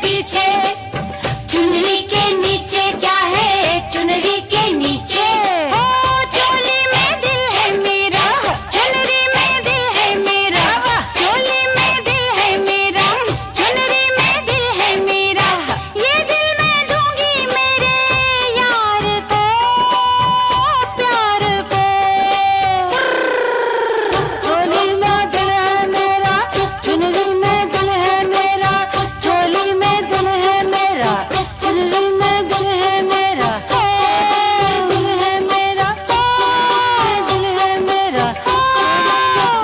पीछे। चुनरी के नीचे क्या है, चुनरी के नीचे ओ चोली में दिल है मेरा, चुनरी में दिल है मेरा, चोली में दिल है मेरा, चुनरी में दिल है मेरा। ये दिल मैं दूंगी मेरे यार को, प्यार को। चोली में दिल है मेरा, चुनरी में दिल है मेरा, चोली में दिल है मेरा, चुनरी में दिल है मेरा, दिल है मेरा, दिल है मेरा,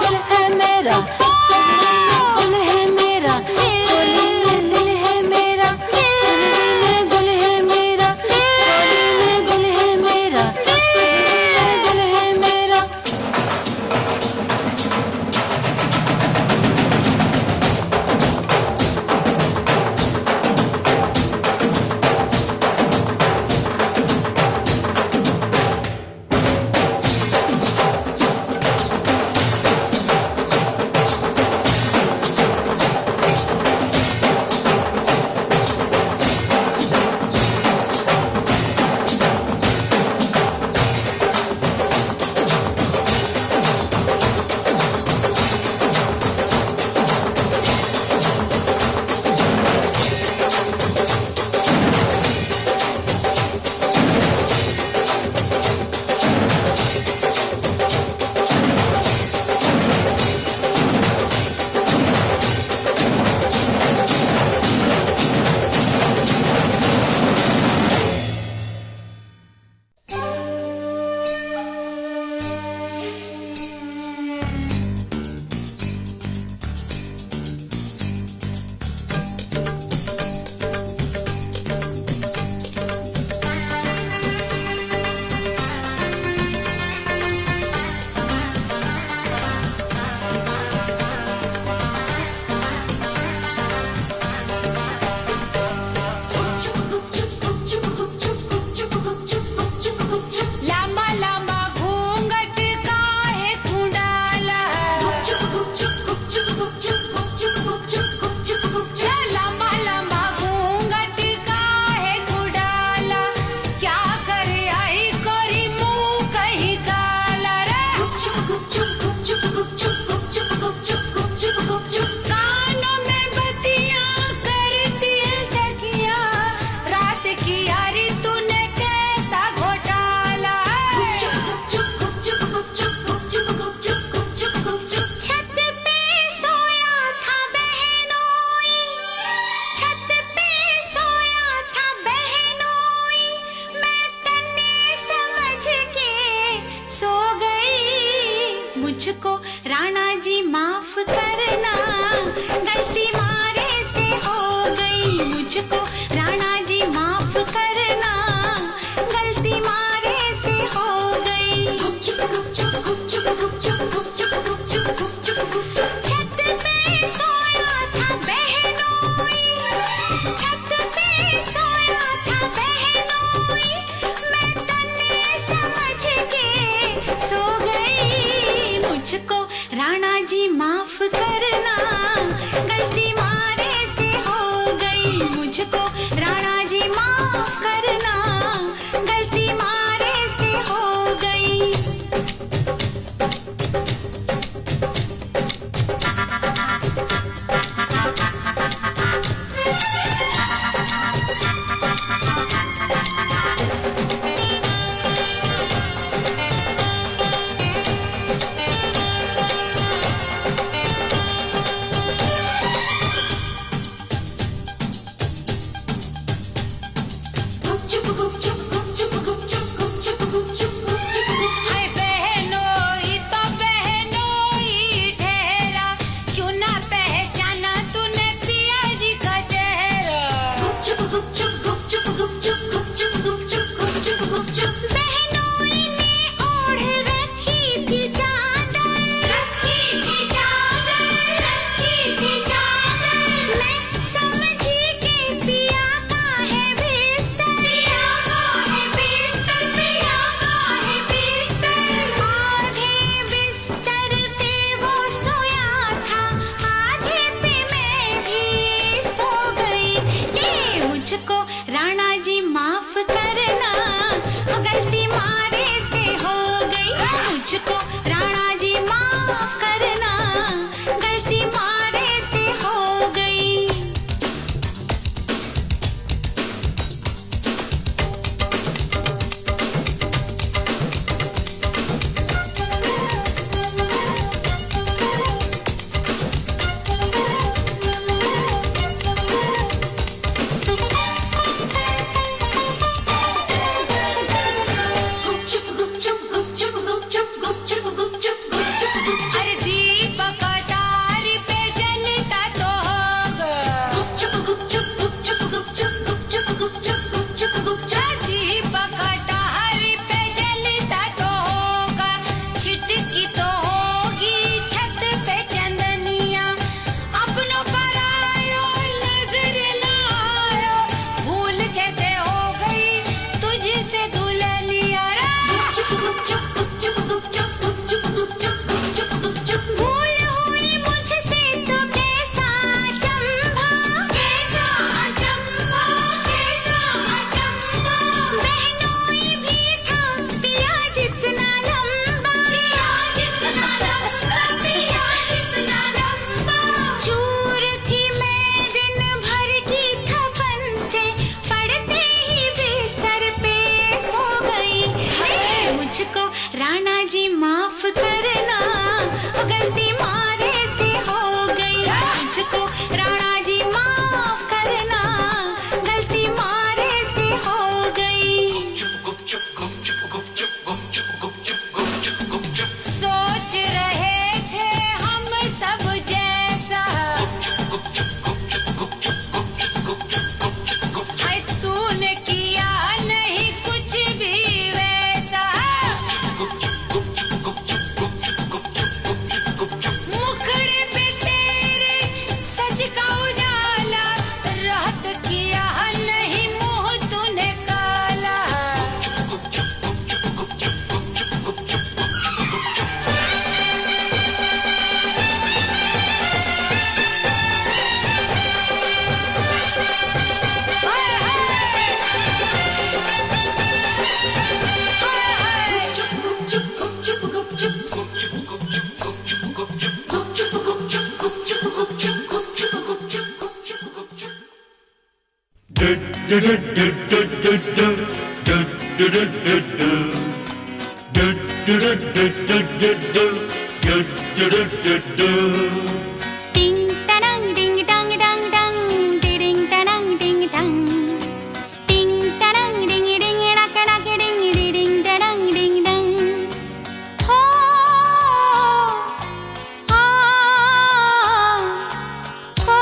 दिल है मेरा, दिल है मेरा, चोली में दिल है मेरा, चुनरी में दिल है मेरा, चोली में दिल है मेरा, दिल है मेरा। लामा लामा घूंघट काहे तू डाला, लामा लामा घूंघट काहे तू डाला, क्या करे आई कोरी मुंह कहीं काला रे। कानों में बत्तियां करती है सखियां, रात की यारी तूने कैसा घोटाला। छत पे सोया था बहनोई, छत पे सोया था बहनोई, मैं तन्ने समझ के सो गई। मुझको राणा जी माफ करना, गलती मारे से हो गई। मुझको राणा जी माफ करना, गलती मारे से हो गई। छत पे सोया था बहनोई, छत पे सोया था बहनोई, मैं तन्ने समझ के सो गई। मुझको राणा जी माफ करना, गलती मारे से हो गई। मुझको राणा जी माफ करना, गलती मारे से हो गई। मुझको राणा जी माफ करना, गलती मारे से हो गई। मुझको राणा जी माफ करना, गलती मारे से हो गई। अरे दीपक अटारी पे जलता तो होगा, दीपक अटारी पे जलता तो होगा। छिटकी तो होगी छत पे चंदनिया, अपनों पर आयो नजर ना आयो, भूल कैसे हो गई तुझसे दुल्हनिया। भूल हुई मुझसे तो कैसा अचंभा, कैसा अचंभा, कैसा अचंभा। बहनोई भी था पिया जितना लंबा, पिया जितना लंबा, पिया जितना लंबा। चूर थी मैं दिन भर की थपन से, पड़ते ही बिस्तर पे सो गई। मुझको राणा जी माफ करना, गलती मारे से हो गई। मुझको राणा जी माफ करना, गलती मारे से हो गई। सोच रहे थे हम सब जैसा, हाय तूने किया नहीं कुछ भी वैसा। मुखड़े पे तेरे सज का उजाला, रात किया नहीं मुंह तूने काला। हाय टिंग टनंग डिंग डंग डंग डंग, डिडिंग टनंग डिंग डंग, टिंग टनंग डिंग डिंग डक डक डिंग, डिडिंग टनंग डिंग डंग। हो आ हो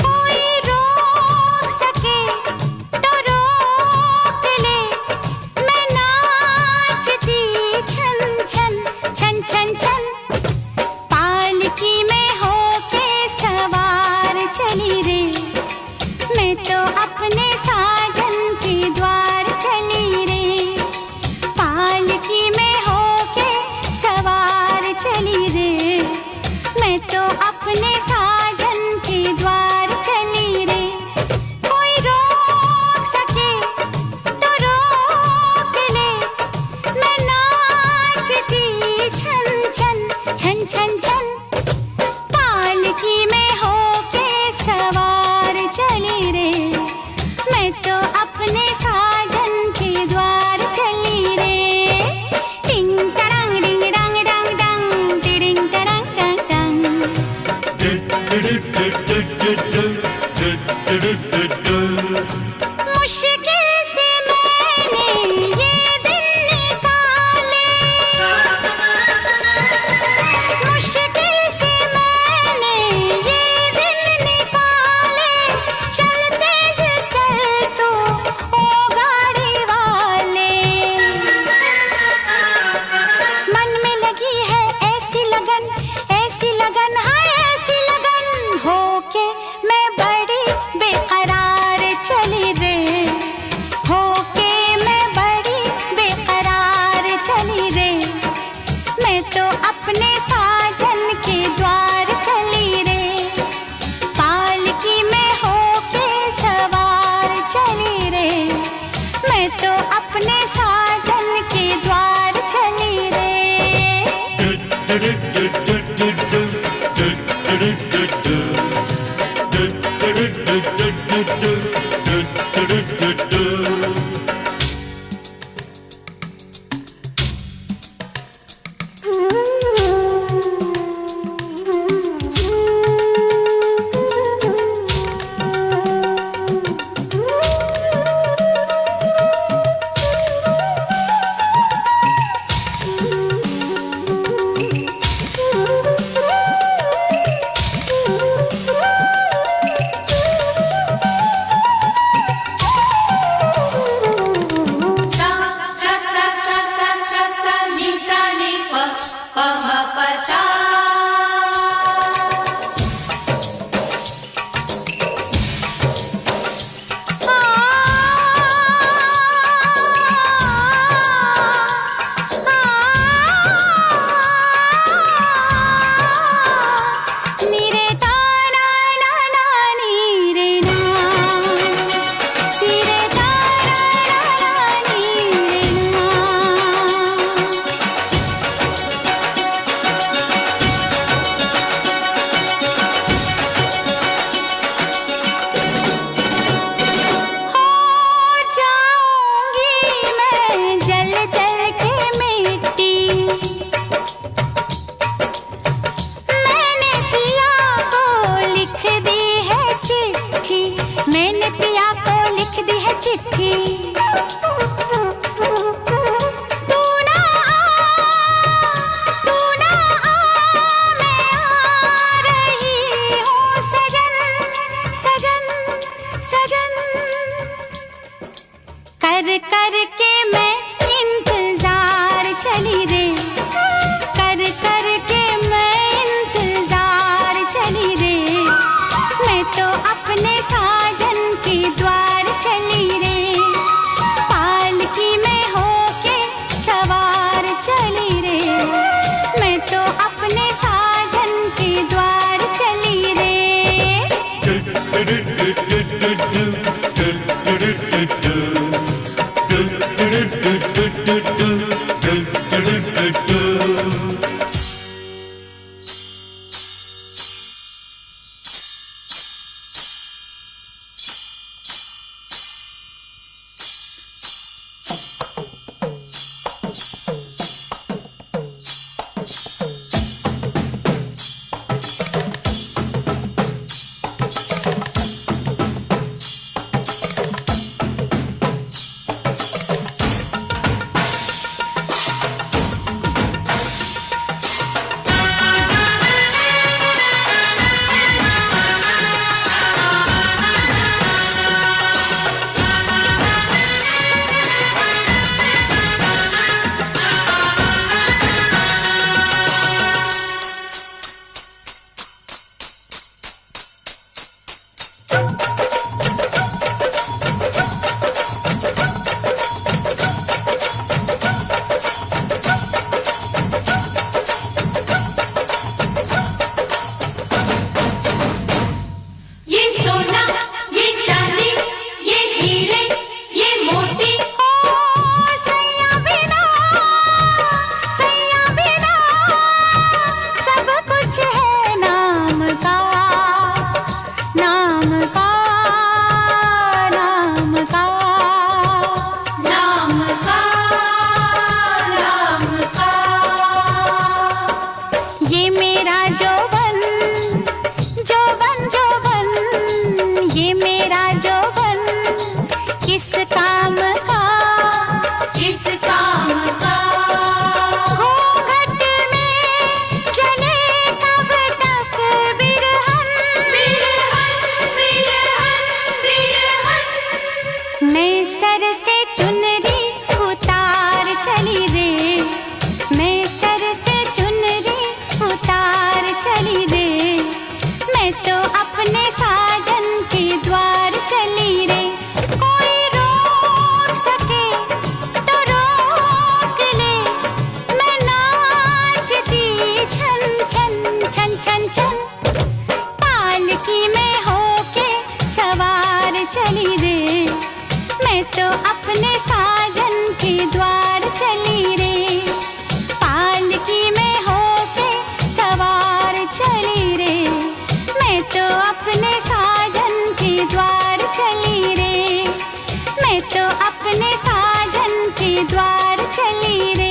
कोई रोक सके तो रोक ले, मैं नाचती छन छन छन छन छन। पालकी में होके सवार चली रे, मैं तो अपने साजन के द्वार चली रे। पालकी में होके सवार चली रे, मैं तो अपने साजन के द्वार चली रे। कोई रोक सके तो रोक ले, मैं नाचती छन छन छन छन छन। पालकी में होके सवार चली रे, मैं तो मैं तो अपने साजन के द्वार चली रे। कर कर के मैं इंतजार चली रे, कर कर के मैं इंतजार चली रे। मैं तो अपने साजन के द्वार चली रे, पालकी में होके सवार चली रे। मैं तो अपने साजन के द्वार चली रे। पालकी में होके सवार चली रे। मैं तो अपने साजन के द्वार चली रे, पालकी में होके सवार चली रे। मैं तो अपने साजन के द्वार चली रे, मैं तो अपने साजन के द्वार चली रे।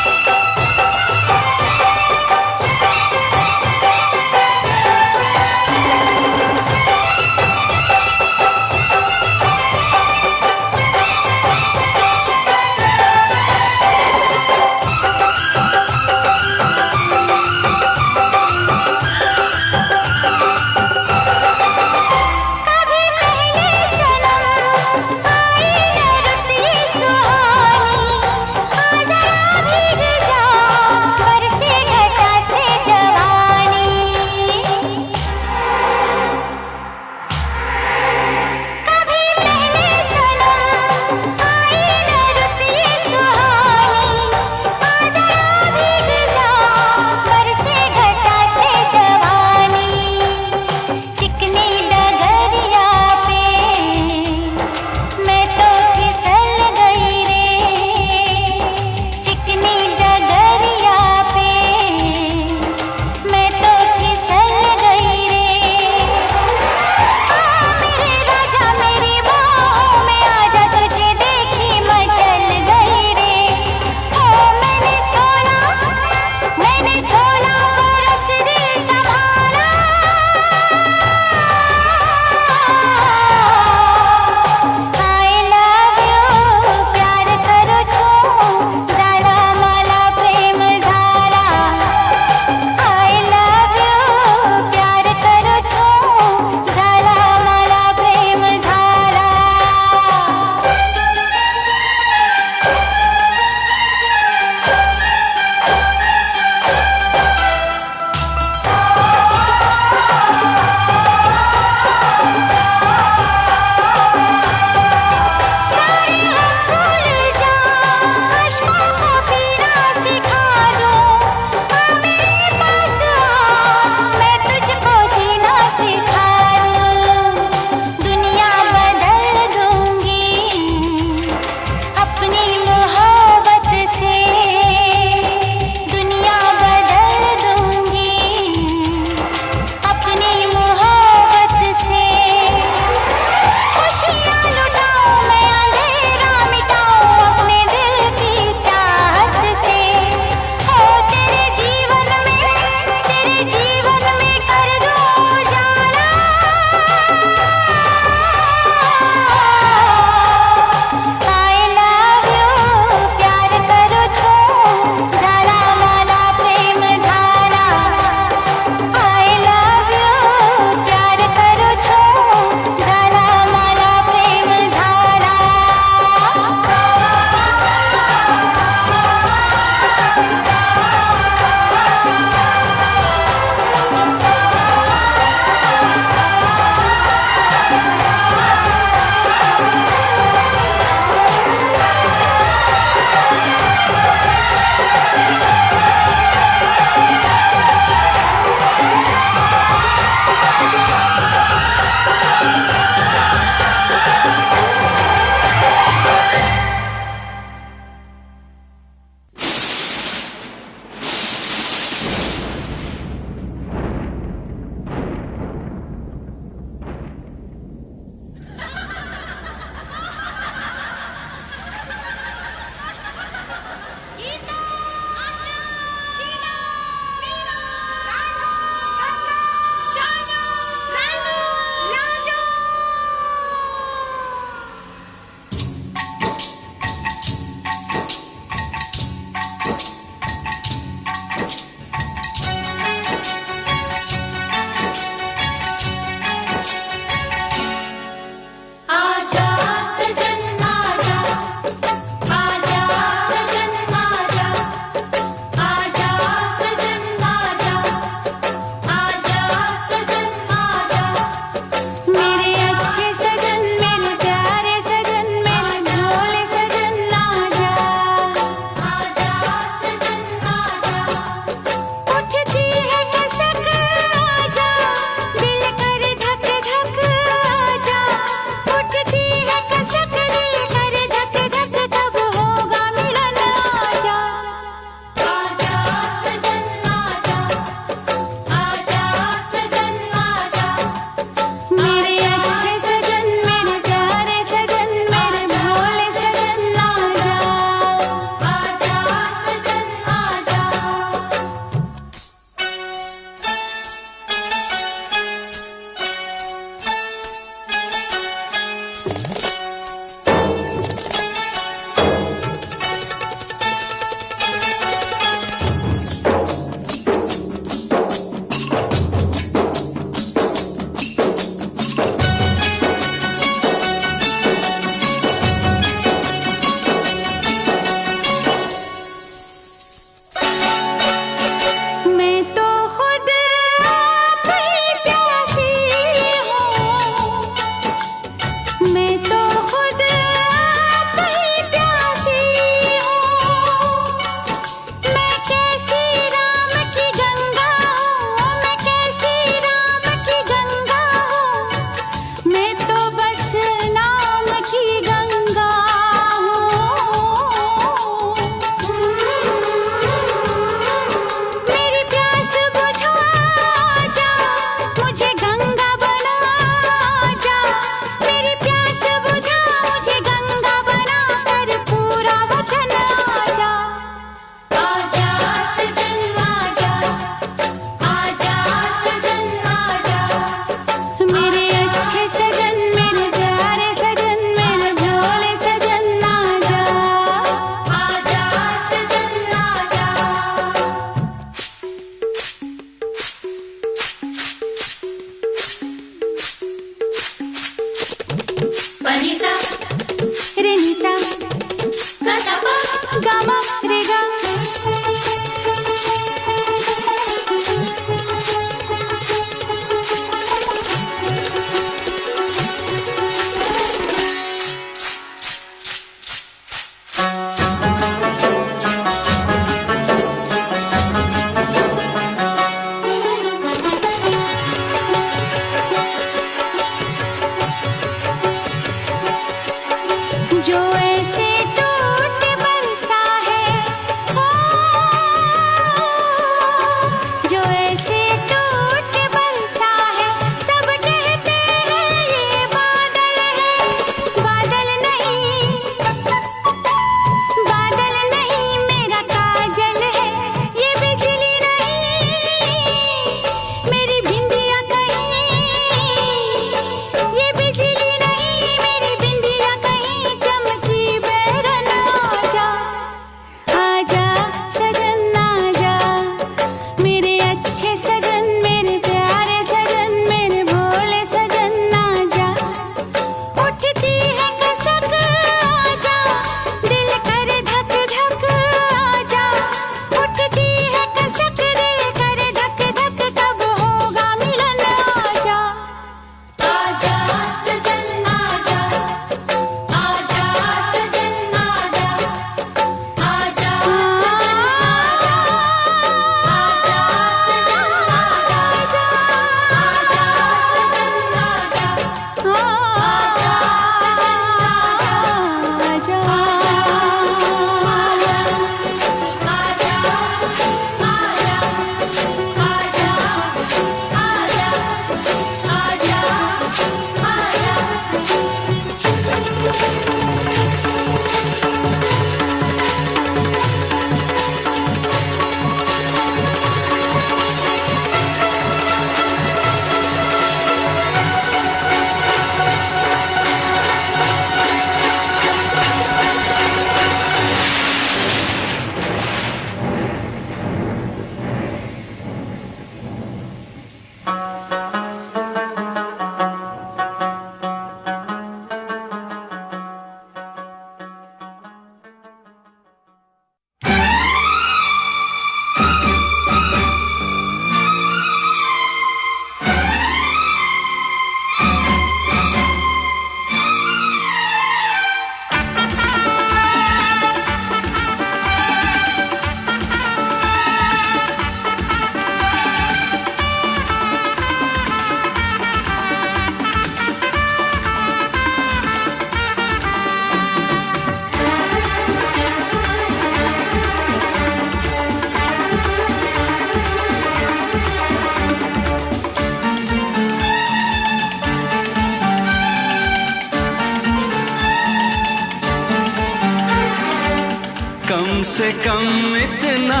कम से कम इतना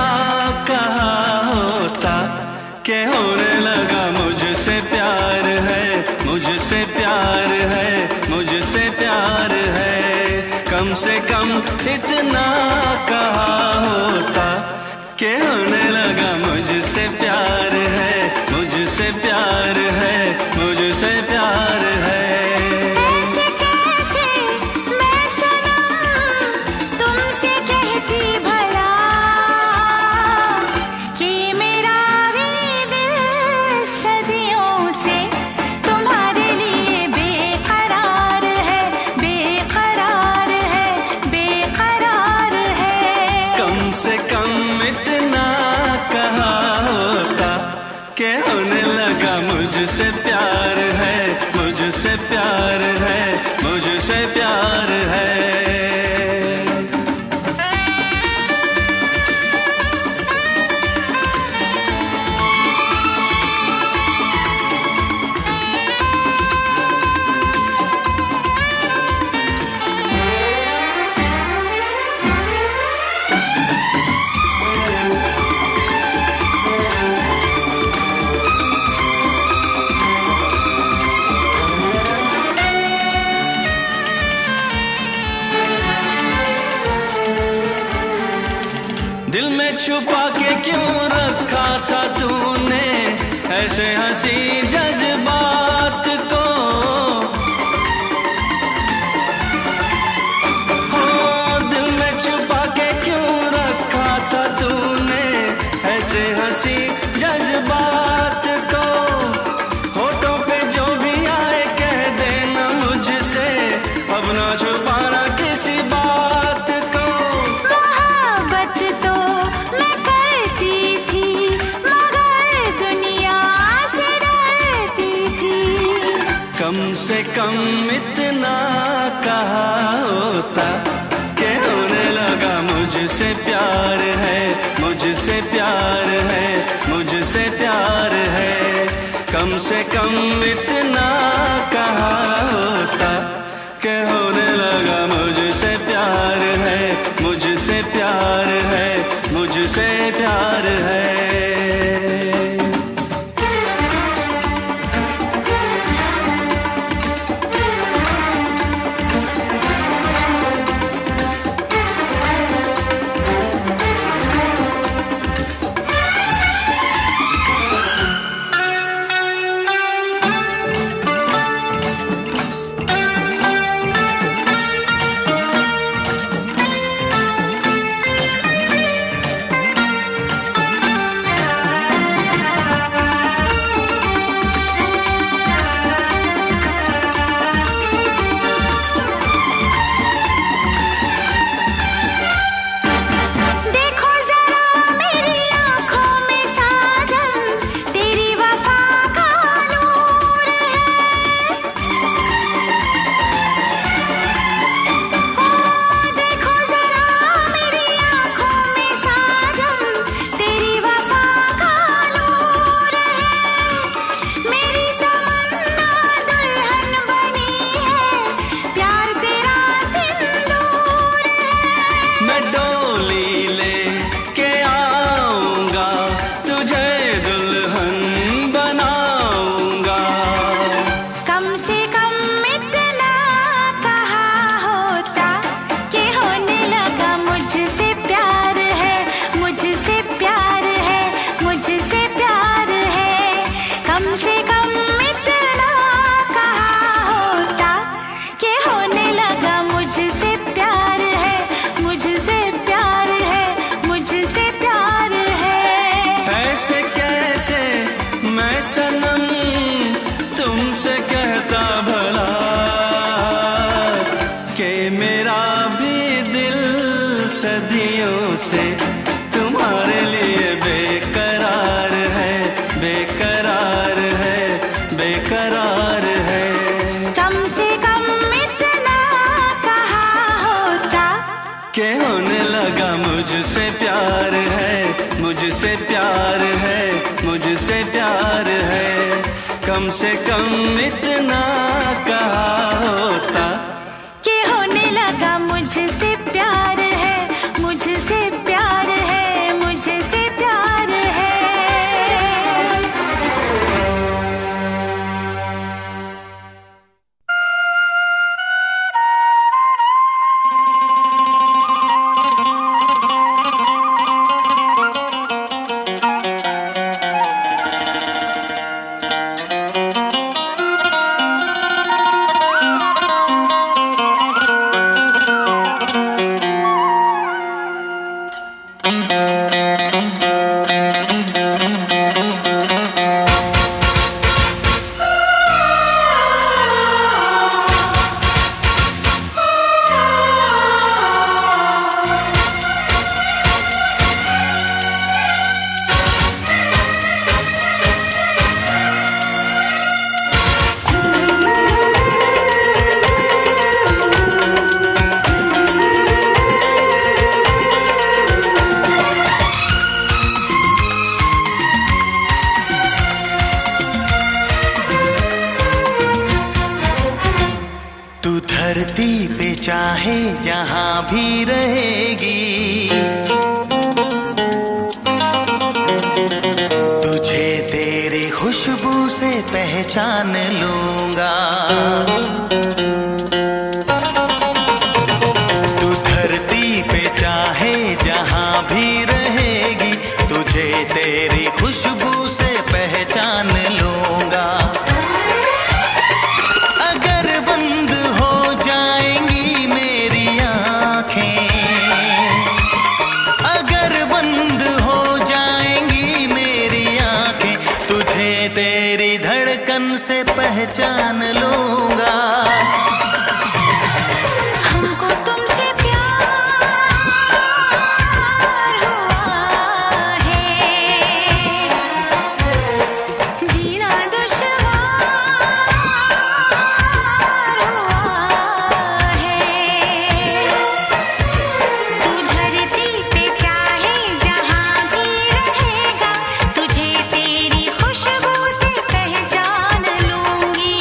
कहा होता कि होने लगा मुझसे प्यार है, मुझसे प्यार है, मुझसे प्यार है। कम से कम इतना कहा होता कि होने लगा मुझसे प्यार है, मुझसे प्यार है, मुझसे प्यार है। ऐसे कैसे मैं सनम तुमसे कहती भला कि मेरा भी दिल सदियों से तुम्हारे लिए बेकरार है, बेकरार है, बेकरार है। कम से कम इतना कहा होता कि होने लगा मुझसे प्यार है, मुझसे प्यार है, मुझसे प्यार है। दिल में छुपा के क्यों रखा था तूने ऐसे हंसी जज्बात को? हो दिल में छुपा के क्यों रखा था तूने ऐसे हंसी जज्बात को? होठों पे जो भी आए कह देना मुझसे, अब ना छुपाना किसी बात को। मोहब्बत तो मैं करती थी मगर दुनिया से डरती थी। कम से कम इतना कहा होता कि होने लगा मुझसे प्यार है, मुझसे प्यार है, मुझसे प्यार है। कम से कम इतना कहा होता कि होने लगा मुझसे प्यार है, मुझसे प्यार है, मुझसे प्यार है। देखो जरा मेरी आँखों में साजन, तेरी वफा का नूर है। देखो जरा मेरी आँखों में साजन, तेरी वफा का नूर है। मेरी तमन्ना दुल्हन बनी है, प्यार तेरा सिंदूर है। मैं डोली ले के आऊंगा, तुझे दुल्हन बनाऊंगा। कम से कम इतना कहा होता कि होने लगा मुझसे प्यार है, मुझसे प्यार है, मुझसे प्यार है। कम से कम इतना कहा होता कि होने लगा मुझसे प्यार है, मुझसे प्यार है, मुझसे प्यार है। ऐसे कैसे मैं सनम तुमसे कहता भला कि मेरा भी दिल सदियों से तुम्हारे लिए बेकरार है, बेकरार है, बेकरार है। कम से कम इतना कहा होता कि होने लगा मुझसे प्यार है, मुझसे प्यार है, मुझसे प्यार है। कम से कम इतना कहा होता कि होने लगा मुझसे प्यार है, मुझसे तू धरती पे चाहे जहां भी रहेगी, तुझे तेरी खुशबू से पहचान लूंगा। तू धरती पे चाहे जहां भी रहेगी, तुझे तेरी खुशबू से पहचान लूंगा। अगर बंद हो जाएंगी मेरी आँखें, अगर बंद हो जाएंगी मेरी आँखें, तुझे तेरी धड़कन से पहचान लूंगा। हमको तुमसे प्यार हुआ है, जीना दुश्वार हुआ है। तू धरती पे चाहे जहां भी रहेगा, तुझे तेरी खुशबू से पहचान लूंगी।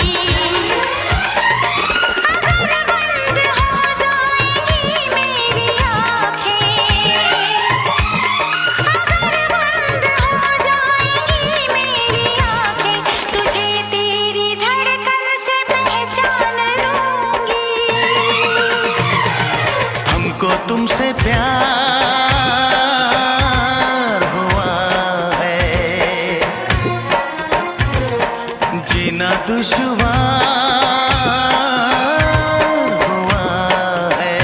अगर बंद हो जाएंगी मेरी आँखें, अगर बंद हो जाएंगी मेरी आँखें, तुझे तेरी धड़कन से पहचान लूंगी। हमको तुमसे प्यार हुआ है, जीना दुश्वार हुआ है।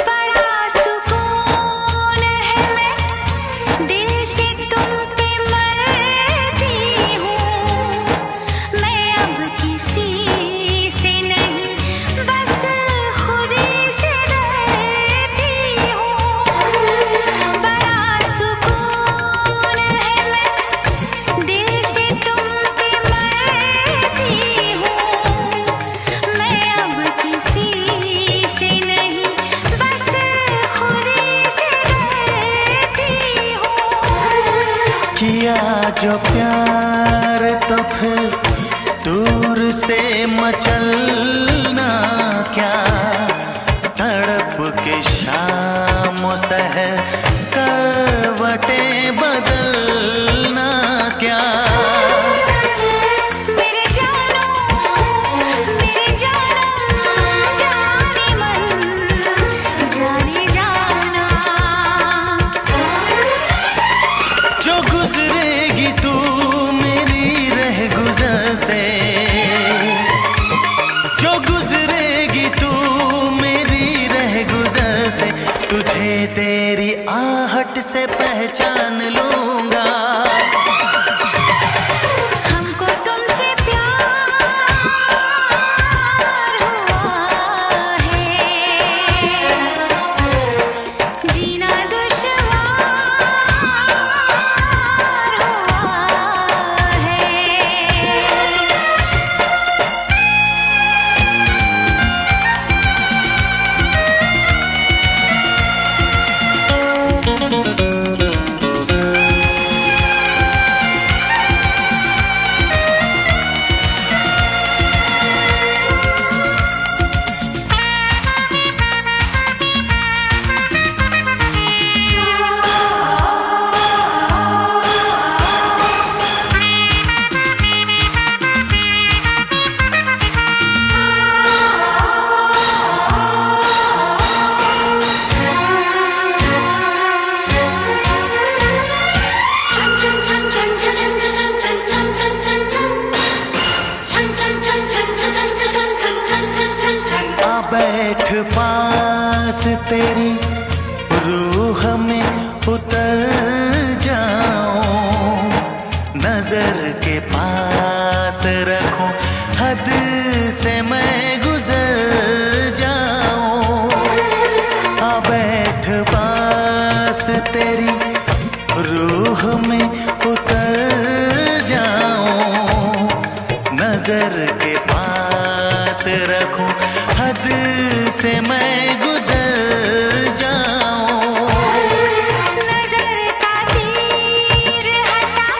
बड़ा सुकून है, मैं दिल से तुम पे मरती हूँ। मैं अब किसी से नहीं, बस खुदी से डरती हूँ। बड़ा सुकून है, मैं दिल से तुम पे मरती हूँ। मैं अब किसी से नहीं, बस खुदी से डरती हूँ। किया जो प्यार तो फिर दूर से मचलना क्या, तड़प के शाम सहर करवटें बदलना क्या। मेरे जानो जाने मन जाने जाना। जो गुजरेगी तू मेरी रह गुजर से, जो गुजरेगी तू मेरी रह गुजर से, तुझे तेरी आहट से पहचान लूंगा। हमको तुमसे प्यार हुआ है, जीना दुश्वार हुआ है। तेरी रूह में उतर जाऊं, नजर के पास रखूं, हद से मैं गुजर जाऊं। आ बैठ पास तेरी रूह में उतर जाऊं, नजर के पास रखूं, हद से मैं गुजर जाऊं। नजर का तीर हटा,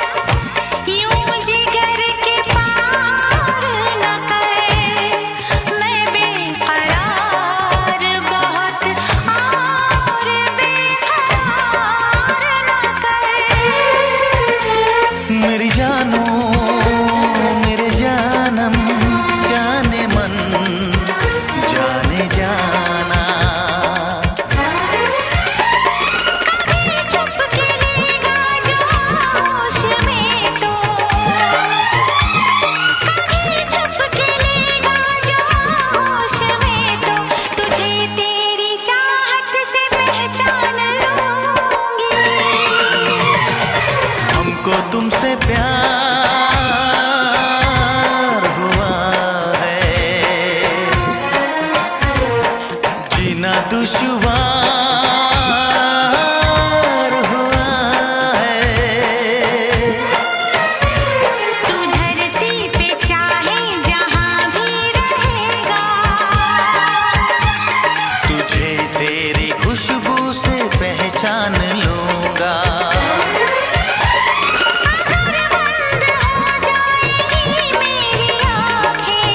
यूं जिगर के पार न कर, मैं बेकरार बहुत और बेकरार न कर। मेरी जानो मेरे जानम जाने मन जाने जाना, कभी चुप के लेगा जो होश में तो, कभी चुप के लेगा जो होश में तो, तुझे तेरी चाहत से पहचान लूंगी। हमको तुमसे प्यार हुआ है, जीना दुश्वार हुआ है। तू धरती पे चाहे जहां भी रहेगा, तुझे तेरी खुशबू से पहचान लूंगा। अगर बंद हो जाएंगी मेरी आंखें,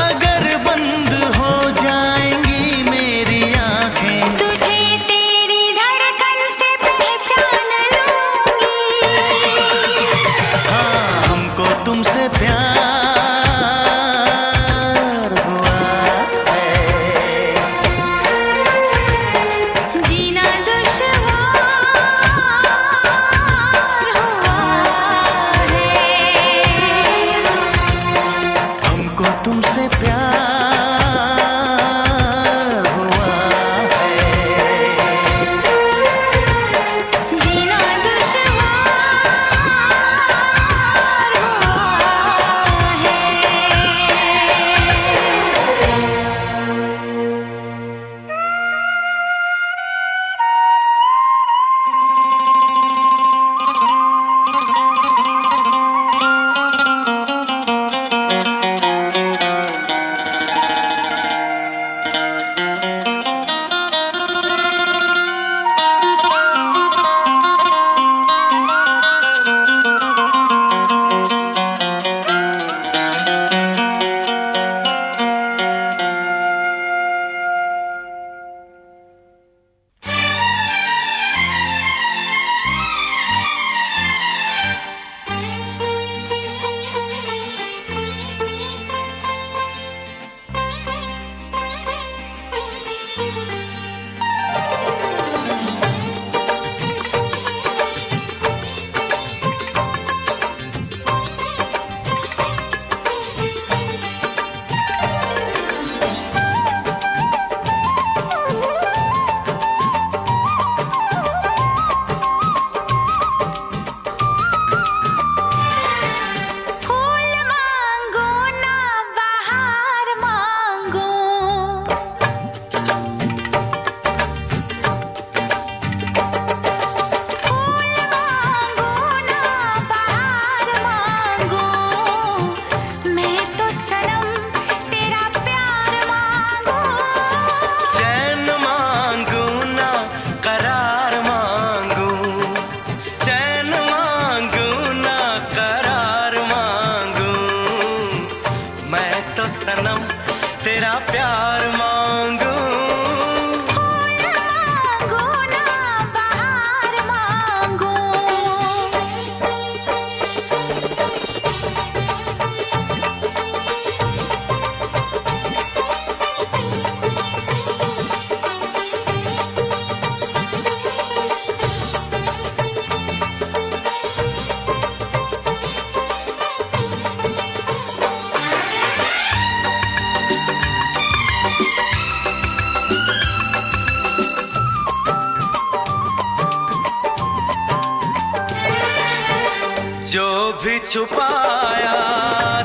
अगर बंद हो जाएंगी मेरी आंखें, तुझे तेरी धड़कन से पहचान लूंगी। हाँ हमको तुमसे प्यार हुआ है। भी छुपाया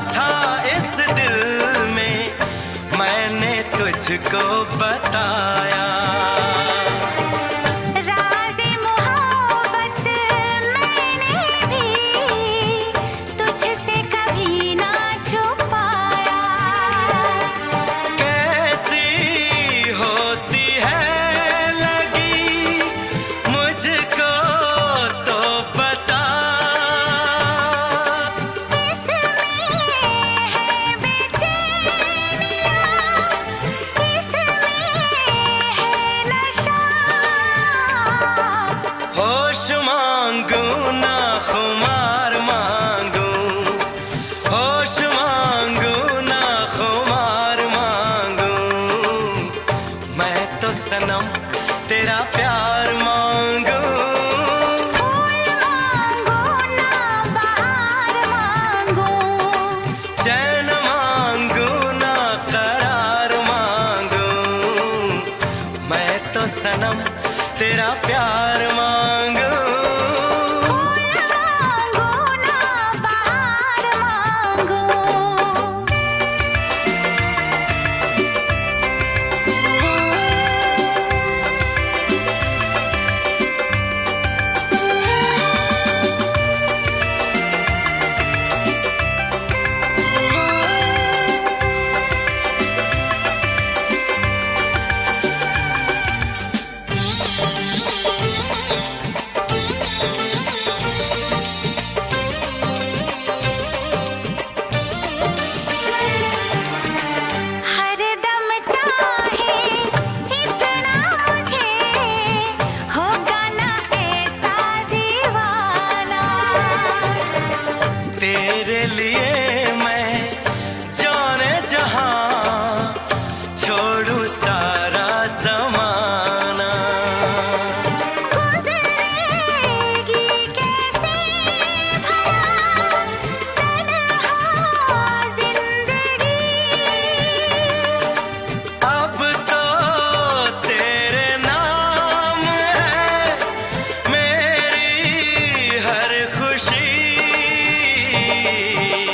था इस दिल में मैंने तुझको बताया। होश मांगू ना खुमार मांगू, होश मांगू ना खुमार मांगू, मैं तो सनम तेरा प्यार मांगू। फूल मांगू ना बहार मांगू, चैन मांगू ना करार मांगू, मैं तो सनम तेरा प्यार मांगू। फूल मांगू ना बहार मांगू। हरदम चाहे इतना मुझे होगा ना ऐसा दीवाना। तेरे लिए मैं जाने जहां छोड़ू सारा ज़माना। गुज़रेगी कैसे भला तन्हा ज़िंदगी। अब तो तेरे नाम है मेरी हर खुशी।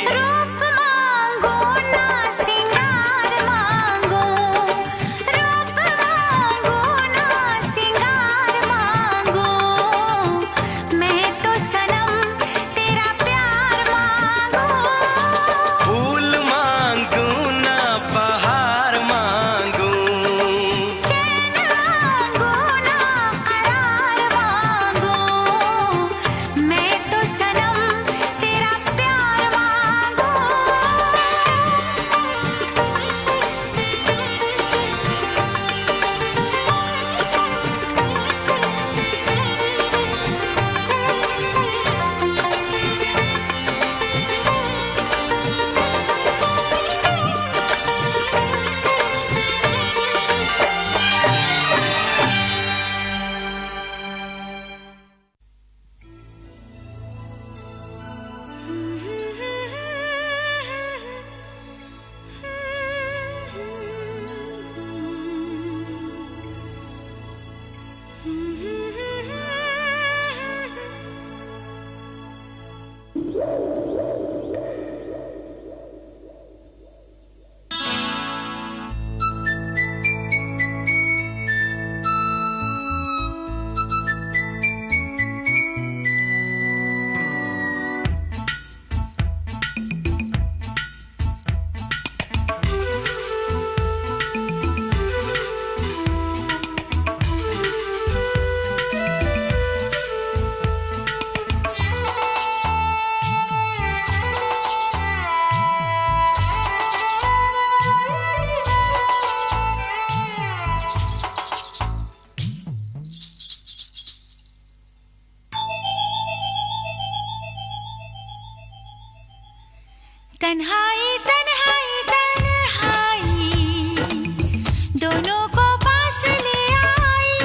रूप मांगो ना सिंगार मांगो, रूप मांगो ना सिंगार मांगो, मैं तो सनम तेरा प्यार मांगो। फूल मांगू ना बहार मांगू, चैन मांगो ना करार मांगो, मैं तो सनम तेरा प्यार मांगो। तन्हाई तन्हाई तन्हाई दोनों को पास ले आई।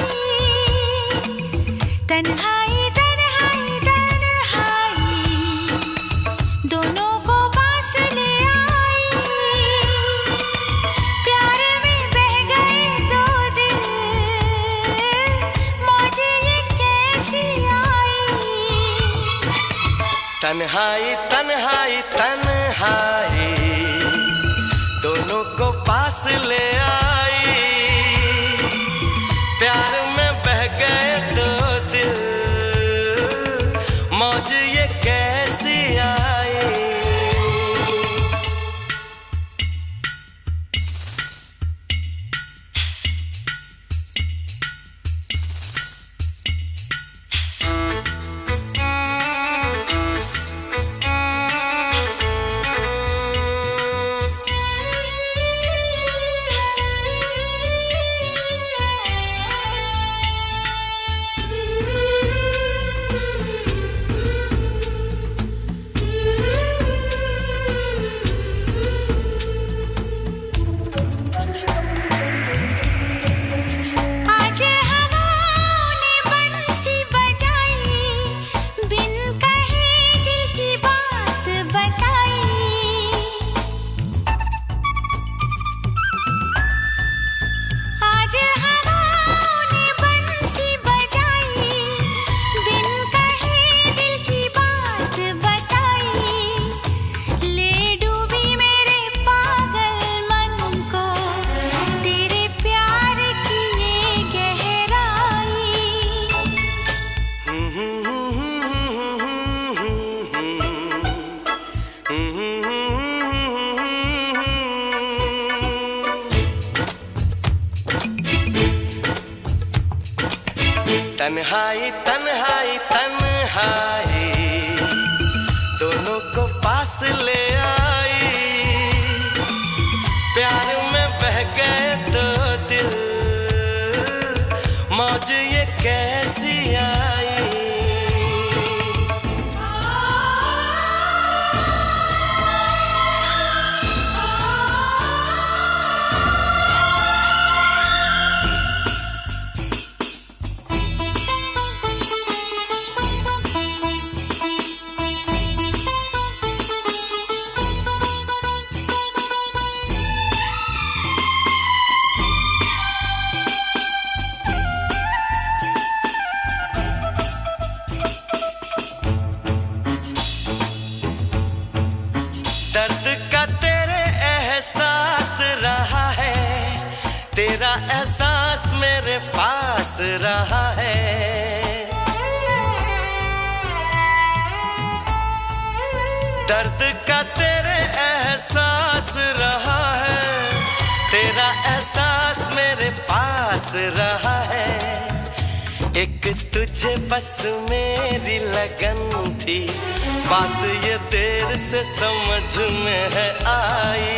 तन्हाई तन्हाई तन्हाई दोनों को पास ले आई। प्यार में बह गए दो दिल, मौज ये कैसी आई। तन्हाई तन्हाई तन्हाई दोनों को पास ले आई, प्यार में बह गए दो दिल, मौज ये कैसी आई। तन्हाई तन्हाई तन्हाई दोनों को पास ले आई, प्यार में बह गए दो दिल, मौज ये कैसी आई। दर्द का तेरे एहसास रहा है, तेरा एहसास मेरे पास रहा है। दर्द का तेरे एहसास रहा है, तेरा एहसास मेरे पास रहा है। एक तुझे बस मेरी लगन थी, बात ये देर से समझ में है आई।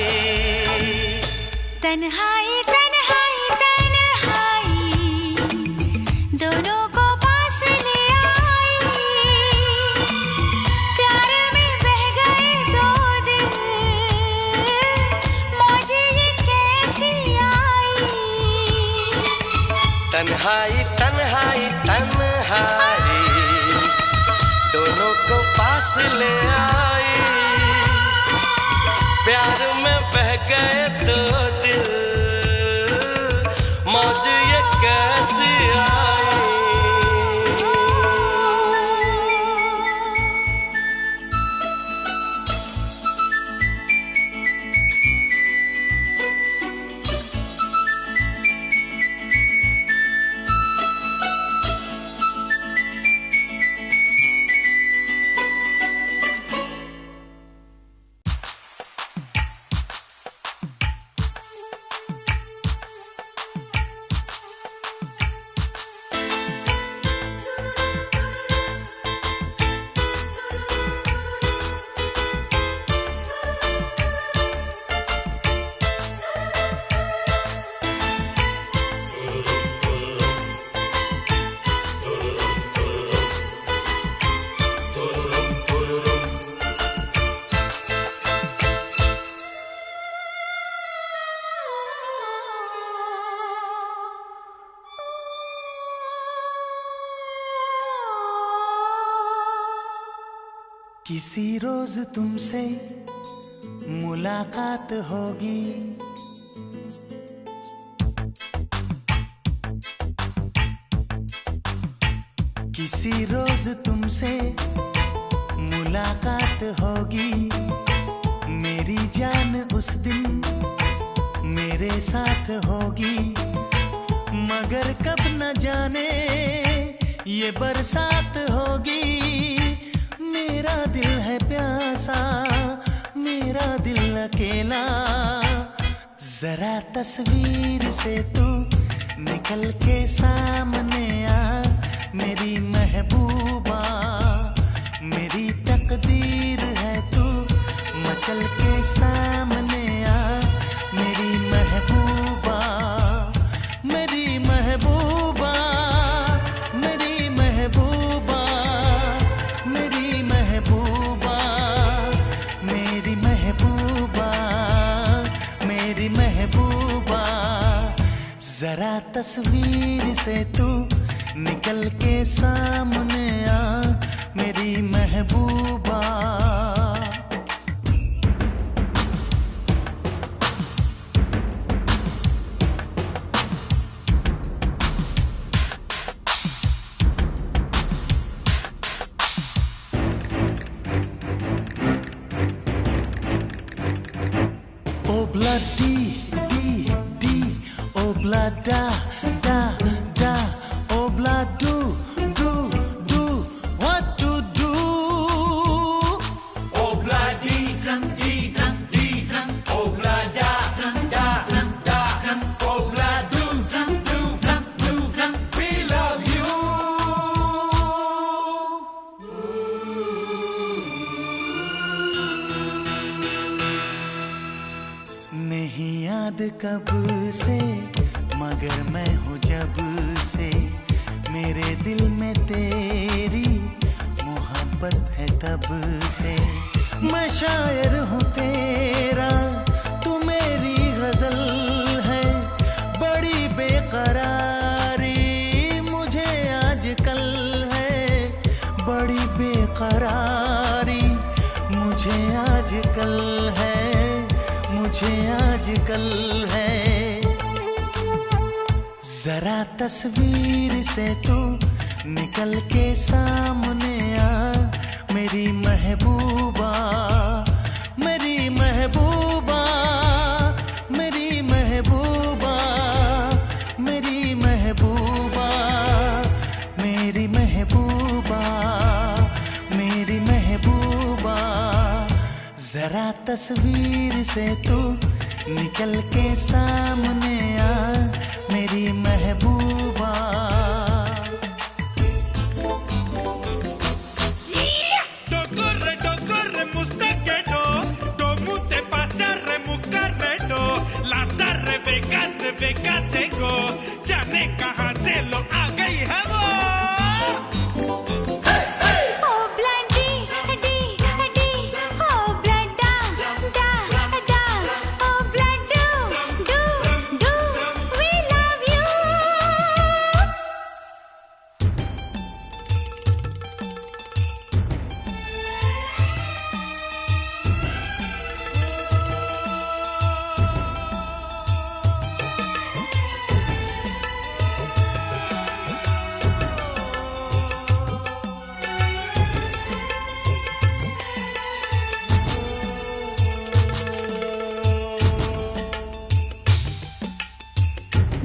तन्हाई तन्हाई तन्हाई दोनों को पास ले आई, प्यार में बह गए दो दिल, मौज ये कैसी आई। तन्हाई तन्हाई तन्हाई दोनों को पास ले आई, प्यार में बह गए दो दिल, मौज ये कैसी आई। किसी रोज तुमसे मुलाकात होगी, किसी रोज तुमसे मुलाकात होगी मेरी जान उस दिन मेरे साथ होगी, मगर कब न जाने ये बरसात होगी। मेरा दिल है प्यासा, मेरा दिल अकेला, जरा तस्वीर से तू निकल के सामने आ मेरी महबूबा। मेरी तकदीर है तू मचल के सामने आ मेरी महबूबा। मेरी महबूबा, मेरी महबूबा, मेरी महबूबा, मेरी महबूबा, मेरी महबूबा। जरा तस्वीर से तू निकल के सामने आ मेरी महबूबा। Obla di di di, obla da da da, obla do do do, what to do? Obla di drum, obla da da da, obla do drum, we love you. नहीं याद कब से मगर मैं हूँ जब से, मेरे दिल में तेरी मोहब्बत है तब से। मैं शायर हूँ तेरा, तू मेरी गजल है, बड़ी बेकरारी मुझे आजकल है, बड़ी बेकरारी मुझे आजकल है, मुझे आजकल है। जरा तस्वीर से तू निकल के सामने आ मेरी महबूबा। मेरी महबूबा, मेरी महबूबा, मेरी महबूबा, मेरी महबूबा, मेरी महबूबा। जरा तस्वीर से तू निकल के सामने आ मेरी महबूबा। Corre, mustaquero, como te pasa remucarredo, las Rebeca tengo, ya ne kahan se lo आ गई है वो।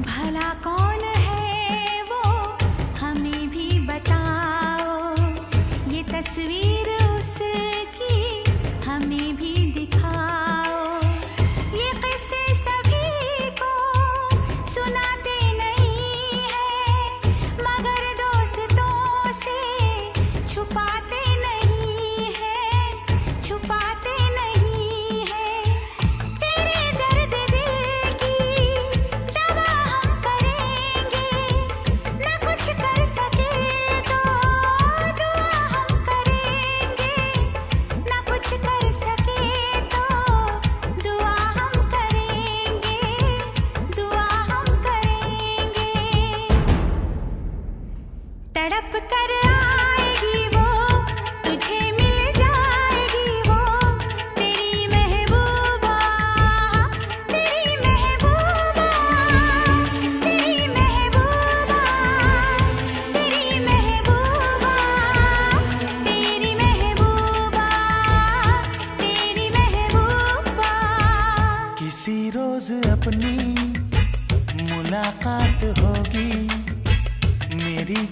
भला कौन है वो हमें भी बताओ, ये तस्वीर उसकी हमें भी दिखाओ। ये किस्से सभी को सुनाते नहीं है, मगर दोस्तों से छुपाते नहीं है, छुपाते नहीं है। तेरे दर्द दिल की दवा हम करेंगे, न कुछ कर सके तो दुआ हम करेंगे, न कुछ कर सके तो दुआ हम करेंगे, दुआ हम करेंगे। तड़प कर आएगी वो, तुझे मिल जाएगी वो, तेरी महबूबा, तेरी महबूबा, तेरी महबूबा, तेरी महबूबा, तेरी महबूबा।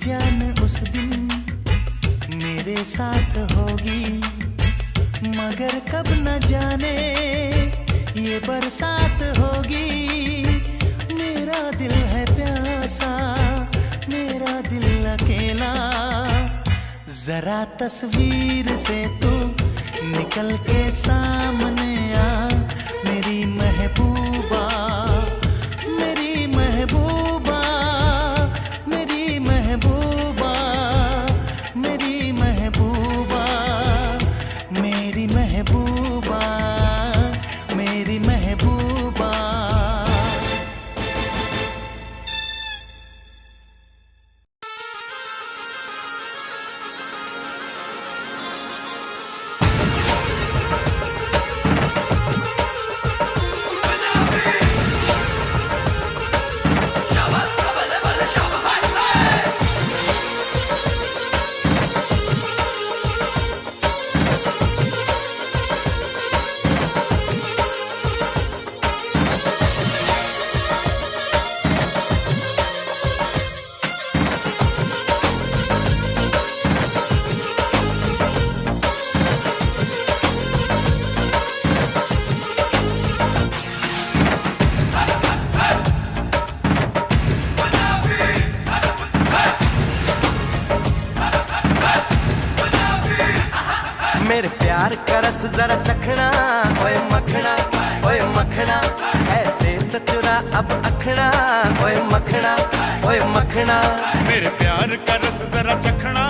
जान उस दिन मेरे साथ होगी, मगर कब न जाने ये बरसात होगी। मेरा दिल है प्यासा, मेरा दिल अकेला, जरा तस्वीर से तू निकल के सामने आ, मेरी महबूबा, मेरी महबूबा, मेरी महबूबा, मेरी महबूबा, मेरी महबूबा, मेरी महबूबा। मेरे प्यार का रस जरा चखना, ओए मखना, ओए मखना, ऐसे तो चुरा अब अखना, ओए मखना, ओए मखना। मेरे प्यार का रस जरा चखना,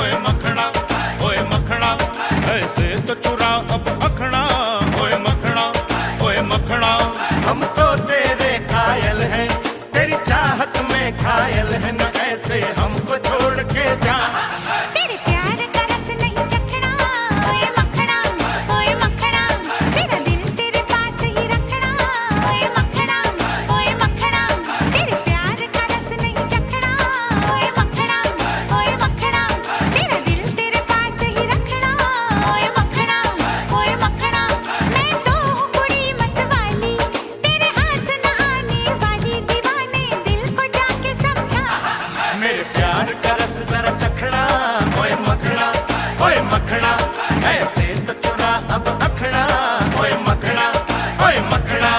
ओए मखना, ओए मखना, ऐसे तो चुरा अब अखना, ओए मखना, ओए मखना। हम तो तेरे कायल हैं, तेरी चाहत में घायल है, न ऐसे हमको छोड़ के जा। तेरे प्यार का रस नहीं चखना, ओए मखना, ओए मखना, तेरा दिल तेरे पास ही रखना, ओए मखना, ओए मखना। तेरे प्यार का रस नहीं चखना, ओए मखना, ओए मखना, तेरा दिल तेरे पास ही रखना, ओए मखना, ओए मखना। मैं तो हूँ कुड़ी मत वाली, तेरे हाथ न आने वाली, दीवाने दिल को जाके समझा। मेरे प्यार का रस जरा चखना, ओए मखना, ओए मखना, ऐसे तो चुरा अब अखना, ओए मखना, ओए मखना।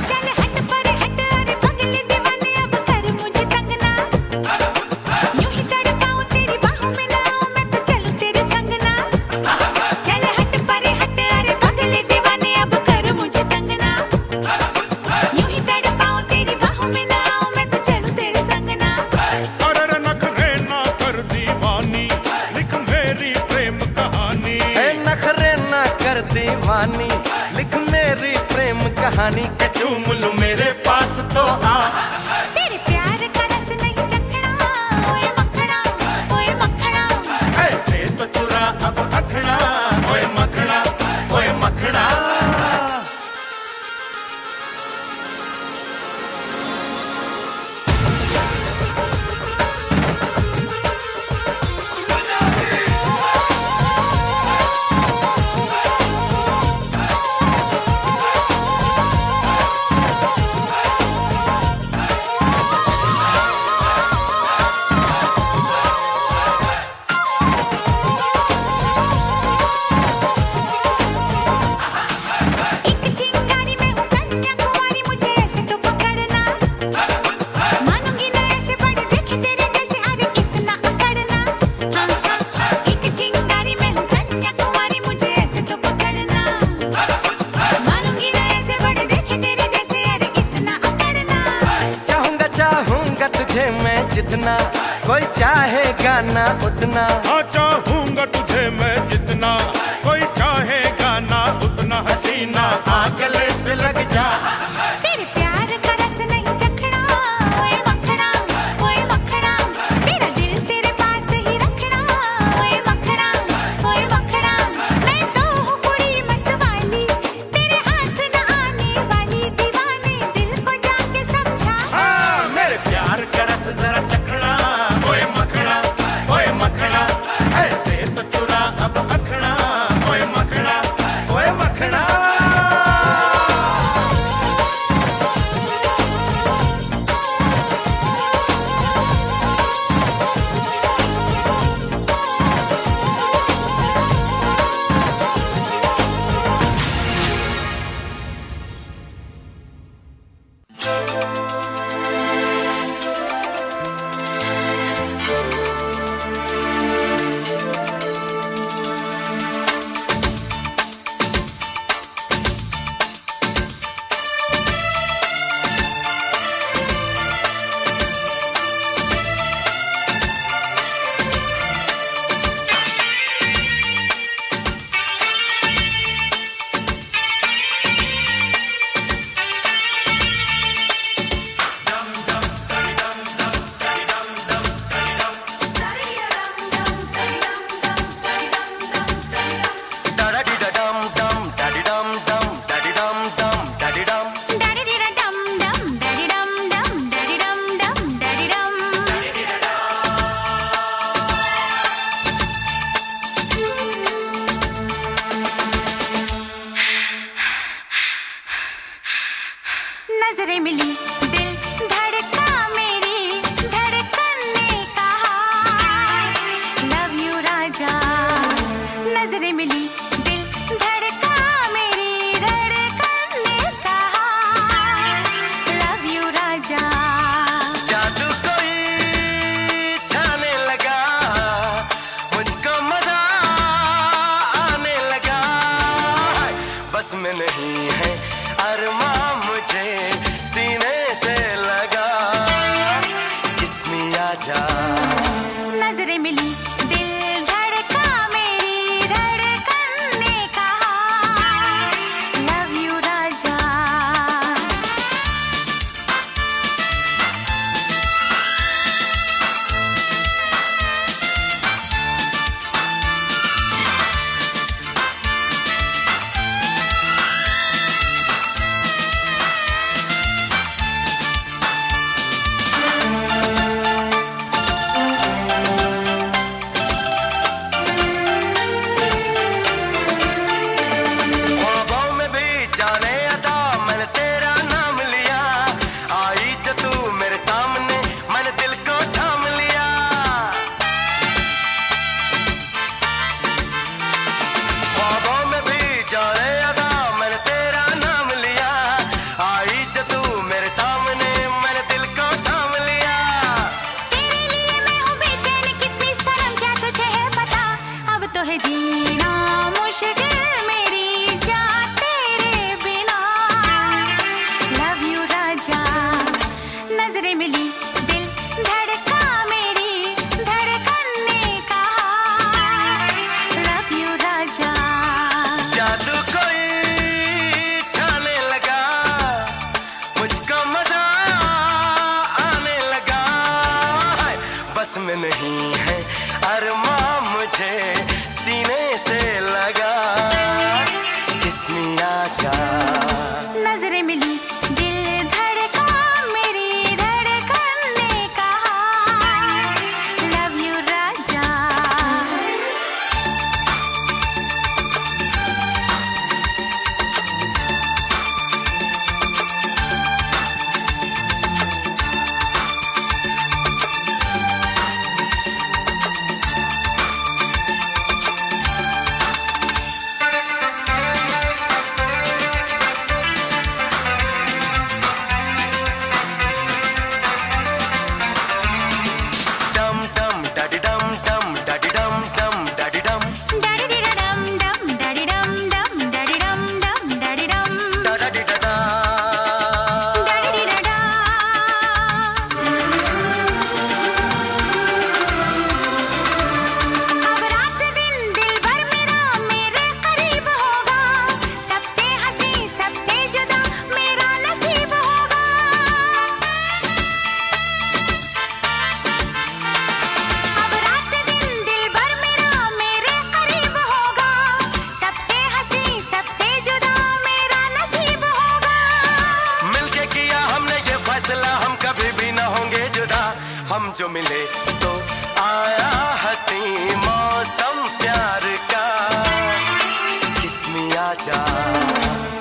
चल हट पर हट, अरे पगले दीवाने अब कर मुझे तंग ना। यूं ही तड़पाऊं तेरी बाहों में ना आऊं, मैं तो चलूं तेरे संग ना। चल हट पर हट, अरे पगले दीवाने अब कर मुझे तंग ना। यूं ही तड़पाऊं तेरी बाहों में ना आऊं, मैं तो चलूं तेरे संग ना। अरे नखरे ना कर दीवानी, लिख मेरी प्रेम कहानी। ए नखरे ना कर दीवानी, लिख मेरी प्रेम कहानी, के चूम लूं मेरे पास तो आ। तेरे प्यार का रस नहीं चखना, ओए मखना, ओए मखना। ऐसे तो चुरा अब अखना, ओए मखना, ओए मखना। एक चिंगारी में हूँ कन्याकुमारी, मुझे ऐसे तो पकड़ना। मानूंगी ना ऐसे बड़े देखे तेरे जैसे, अरे कितना अकड़ना। हाँ हाँ हाँ, एक चिंगारी में हूँ कन्याकुमारी, मुझे ऐसे तो पकड़ना। मानूंगी ना ऐसे बड़े देखे तेरे जैसे, अरे कितना अकड़ना। चाहूंगा चाहूंगा तुझे मैं जितना, कोई चाहेगा ना उतना। हाँ चाहूंगा तुझे मैं जितना, कोई चाहेगा ना उतना। हसीना आ गले से लग जा। तेरे प्यार का रस नहीं चखना, ओए मखना, ओए मखना, तेरा दिल तेरे आजा। नजरें मिली दिल धड़का मेरी धड़कन ने कहा लव यू राजा। नहीं है अरमां मुझे सीने से लगा किस्मिया का। नजरें मिली दिल धड़का मेरी धड़कन ने कहा लव यू राजा। हम जो मिले तो आया हंसी मौसम प्यार का किस्मिया जा।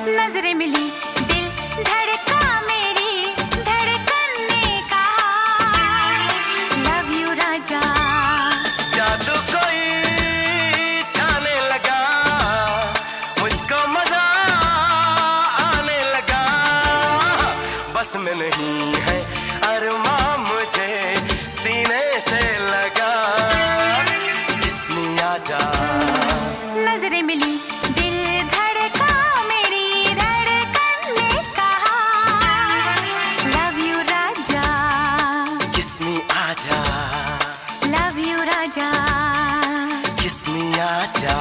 नजरें मिली दिल धड़का मेरी धड़कन ने कहा लव यू राजा। जादू कोई छाने लगा मुझको मजा आने लगा बस में नहीं है अरमां मुझे सीने से लगा किस्मिया जा। नजरें मिली दिल धड़का मेरी धड़कन ने कहा लव यू राजा। किस्मी आजा लव यू राजा। किस्मी आजा।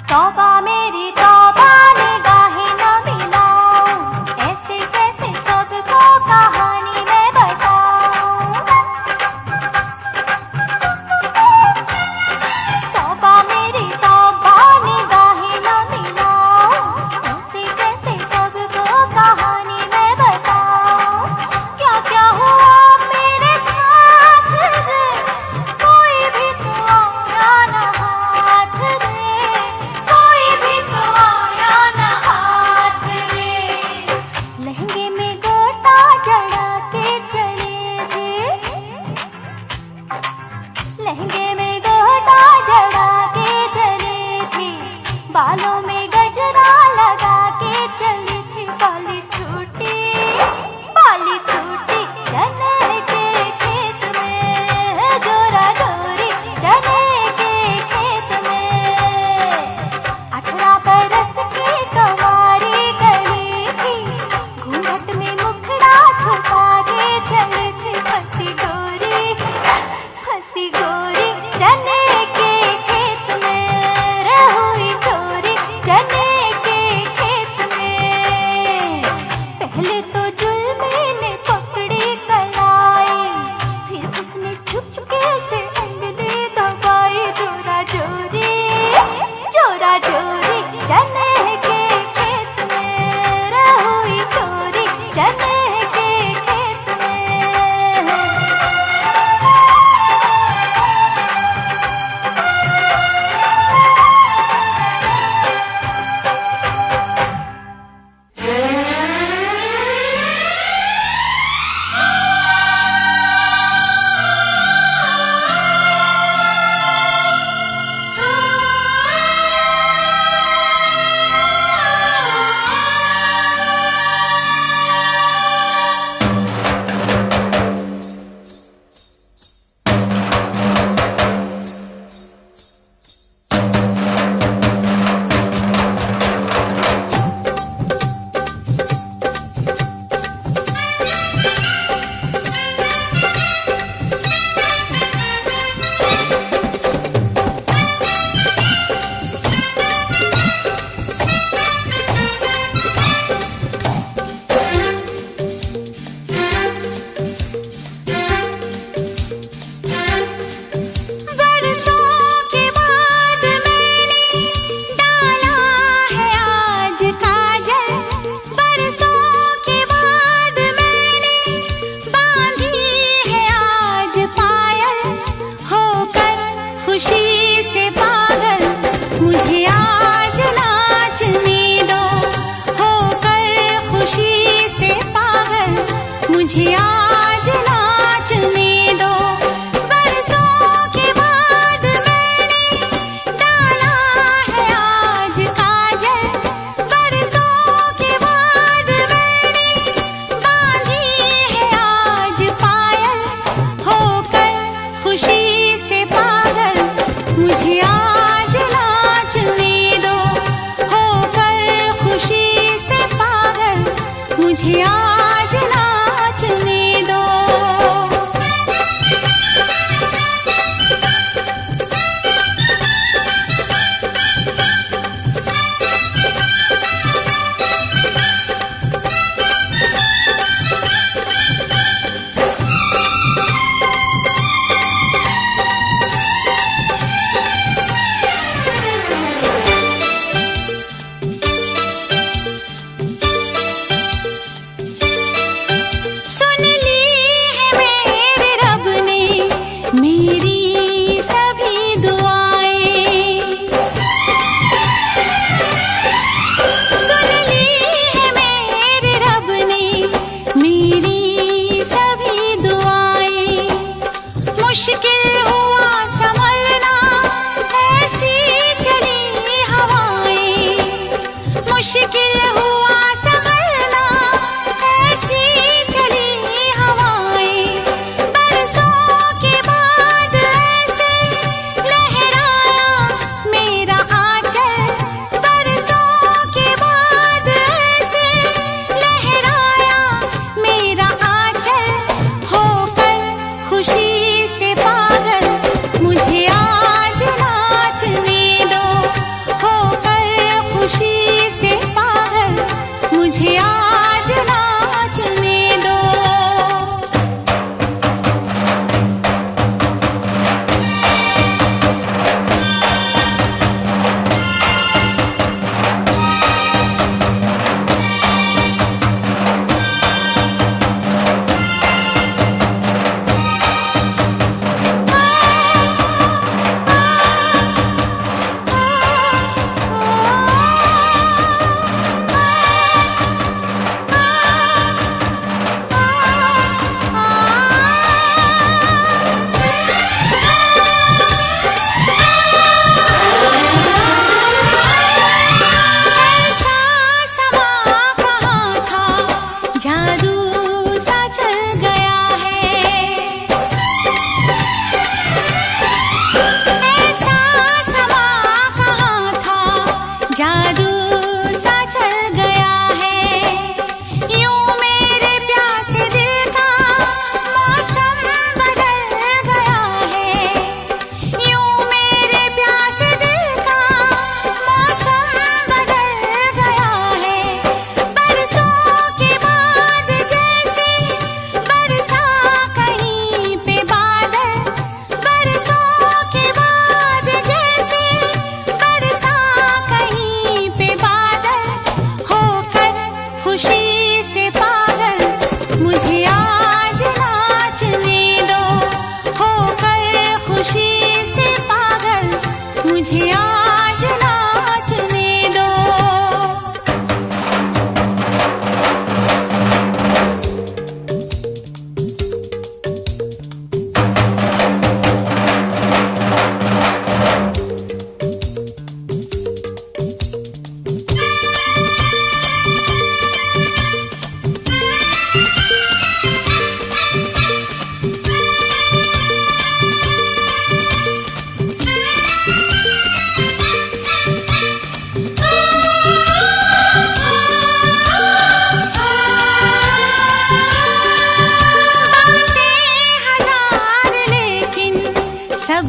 तौबा मेरी तौबा निगाहें न मिलाऊं, ऐसे कैसे सबको कहानी मैं बताऊं। तौबा मेरी तौबा निगाहें न मिलाऊं, ऐसे कैसे सबको कहानी मैं बताऊं। क्या क्या हुआ मेरे साथ रे, कोई भी तो आया न हाथ दे, कोई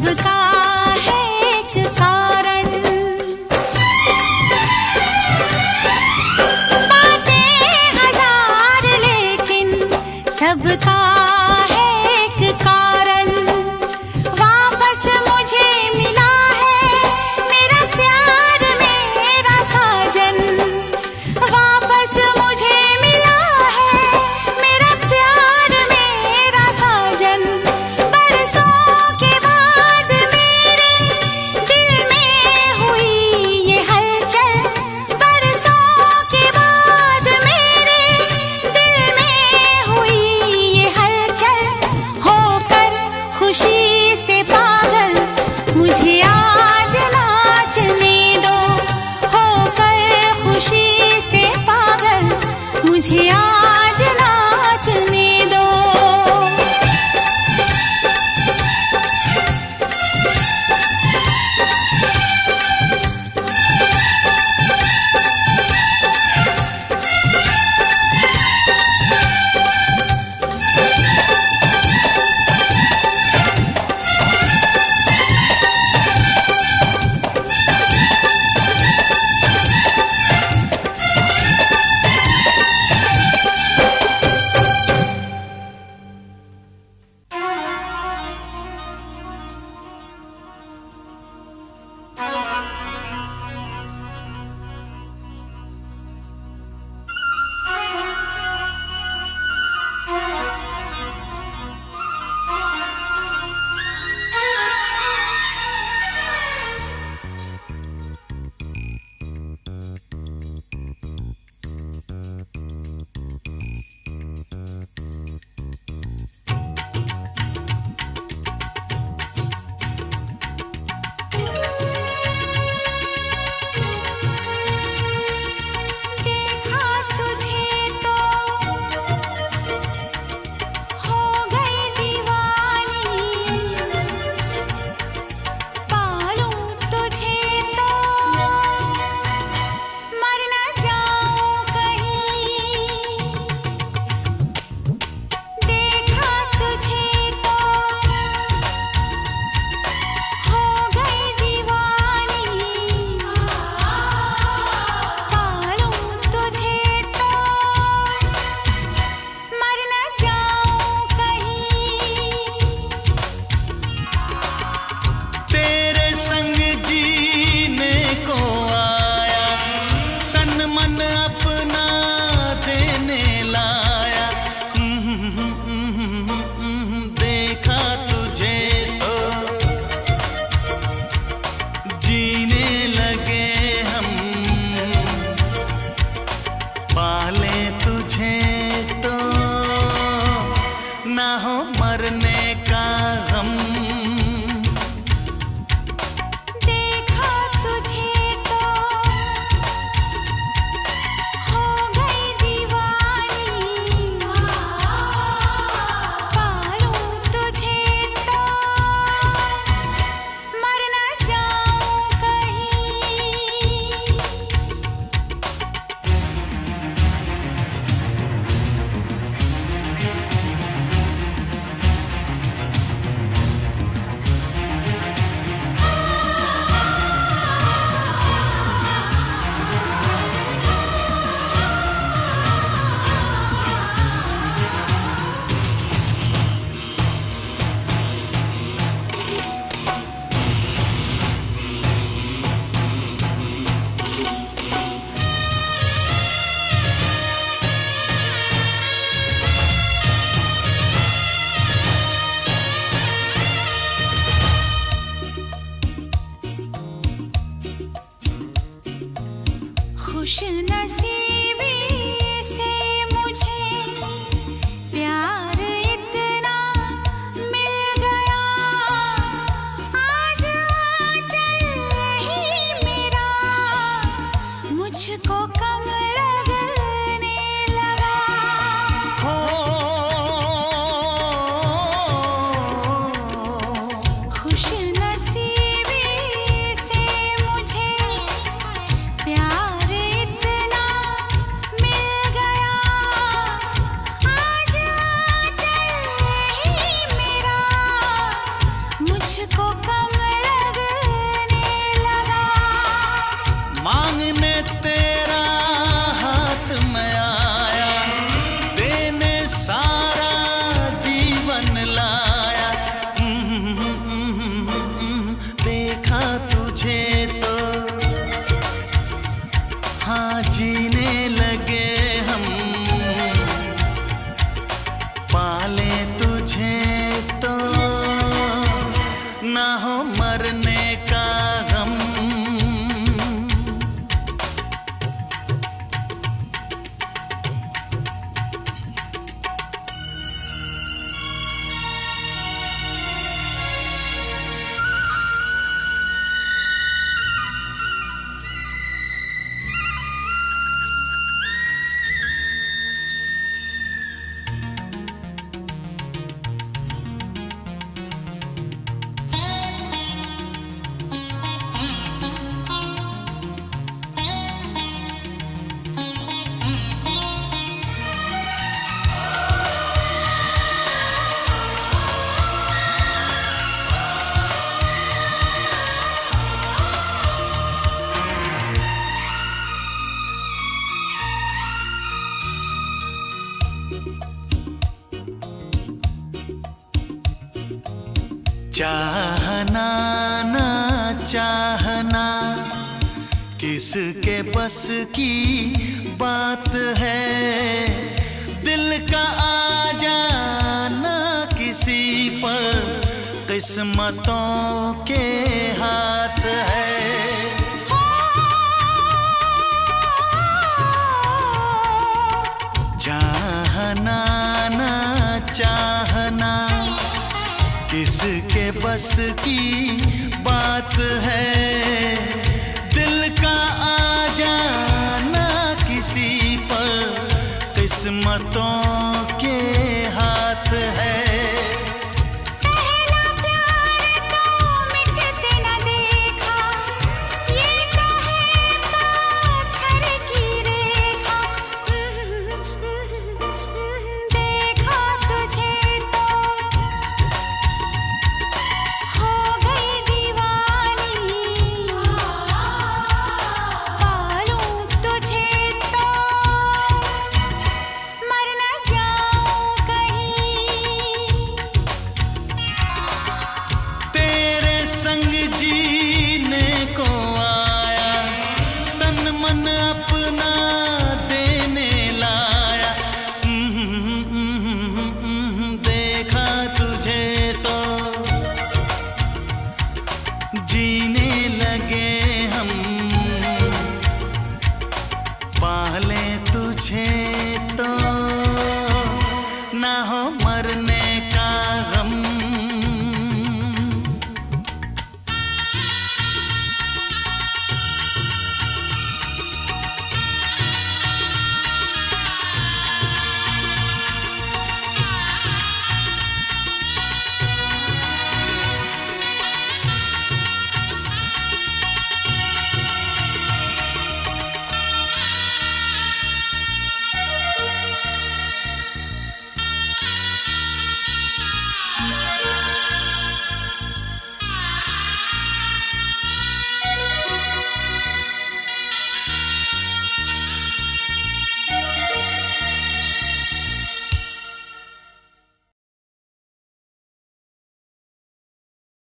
सबका है एक कारण। बातें हजार लेकिन सबका है एक कारण। वापस मुझे मिला है मेरा प्यार मेरा साजन। वापस मुझे मिला है मेरा प्यार मेरा साजन। बरसों के बाद मेरे दिल में हुई ये हलचल। बरसों के बाद मेरे दिल में हुई ये हलचल। होकर खुशी से पागल मुझे आज नाचने दो। होकर खुशी से पागल मुझे आज नाचने दो। देखा तुझे तो हो गई दीवानी। पालूं तुझे तो मर न जाऊं कहीं। देखा तुझे तो हो गई दीवानी। पालूं तुझे तो मर न जाऊं कहीं। तेरे संग जीने को आया, तन मन अपना देने लाया। देखा तुझे तो जीने लगे हम। पाले तुझे तो ना हो मरने का गम। देखा तुझे तो हो गई दीवानी। पालूं तुझे तो मर न जाऊं कहीं। खुश नसीबी से मुझे प्यार इतना मिल गया। आज आंचल ही मेरा मुझको कम लगने लगा। खुश नसीबी से मुझे प्यार इतना मिल गया। आज आंचल ही मेरा मुझको चाहना ना चाहना किसके बस की बात है, दिल का आ जाना किसी पर किस्मतों के हाथ है। चाहना ना चाहना किसके बस की बात है, दिल का आ जाना किसी पर किस्मतों